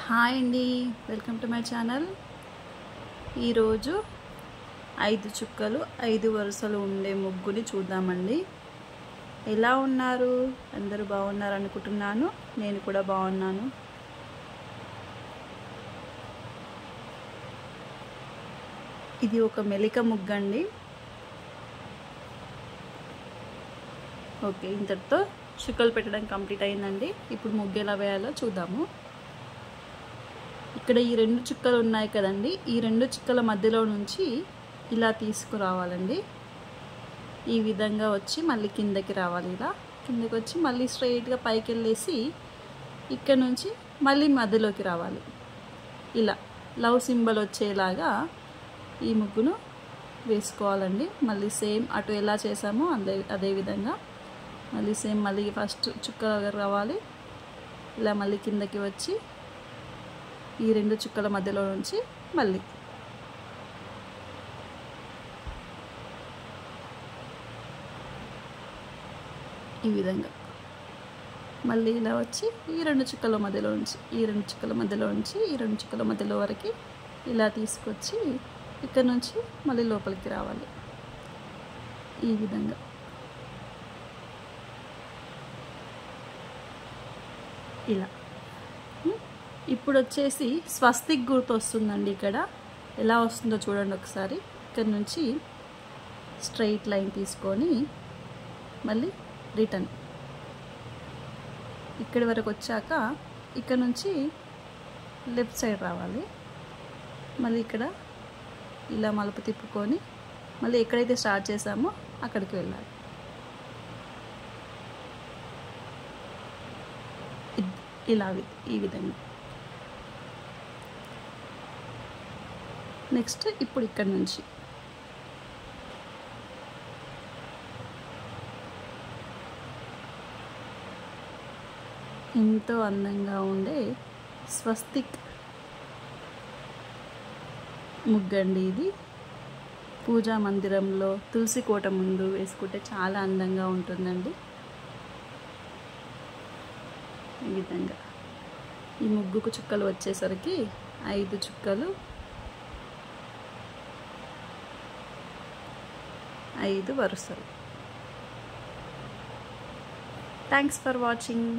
Hi అండి, welcome to my channel. ఈరోజు 5 చుక్కలు 5 వరుసలు ఉండే ముగ్గుని చూద్దామండి. ఎలా ఉన్నారు? అందరూ బాగున్నారు అనుకుంటున్నాను. నేను కూడా బాగున్నాను. ఇది ఒక మెలిక ముగ్గండి. ఓకే, ఇంతటితో చుక్కలు పెట్టడం కంప్లీట్ అయిందండి. ఇప్పుడు ముగ్గు ఎలా వేయాలో చూద్దాము. ఇక్కడ ఈ 2 చుక్కలు ఉన్నాయి కదండి, ఈ 2 చుక్కల మధ్యలో నుంచి ఇలా తీసుకురావాలండి. ఈ విధంగా వచ్చి మళ్ళీ కిందకి రావాలి. ఇలా కిందకి వచ్చి మళ్ళీ స్ట్రైట్గా పైకి వెళ్ళేసి ఇక్కడ నుంచి మళ్ళీ మధ్యలోకి రావాలి. ఇలా లవ్ సింబల్ వచ్చేలాగా ఈ ముగ్గును వేసుకోవాలండి. మళ్ళీ సేమ్ అటు ఎలా చేసామో అదే విధంగా మళ్ళీ సేమ్ మళ్ళీ ఫస్ట్ చుక్క రావాలి. ఇలా మళ్ళీ కిందకి వచ్చి ఈ 2 చుక్కల మధ్యలో నుంచి మళ్ళీ ఈ విధంగా మళ్ళీ ఇలా వచ్చి ఈ 2 చుక్కల మధ్యలో నుంచి ఈ 2 చుక్కల మధ్యలో నుంచి ఈ 2 చుక్కల మధ్యలో వరకు ఇలా తీసుకొచ్చి ఇక్కడ నుంచి మళ్ళీ లోపలికి రావాలి. ఈ విధంగా ఇలా. ఇప్పుడు వచ్చేసి స్వస్తిక్ గుర్తు వస్తుందండి. ఇక్కడ ఎలా వస్తుందో చూడండి ఒకసారి. ఇక్కడ నుంచి స్ట్రైట్ లైన్ తీసుకొని మళ్ళీ రిటర్న్ ఇక్కడి వరకు వచ్చాక ఇక్కడ నుంచి లెఫ్ట్ సైడ్ రావాలి. మళ్ళీ ఇక్కడ ఇలా మలుపు తిప్పుకొని మళ్ళీ ఎక్కడైతే స్టార్ట్ చేసామో అక్కడికి వెళ్ళాలి. ఇలా ఈ విధంగా. నెక్స్ట్ ఇప్పుడు ఇక్కడ నుంచి ఎంతో అందంగా ఉండే స్వస్తిక్ ముగ్గండి. ఇది పూజా మందిరంలో తులసి కోట ముందు వేసుకుంటే చాలా అందంగా ఉంటుందండి. ఈ విధంగా ఈ ముగ్గుకు చుక్కలు వచ్చేసరికి 5 చుక్కలు 5 వరుసలు. Thanks for watching.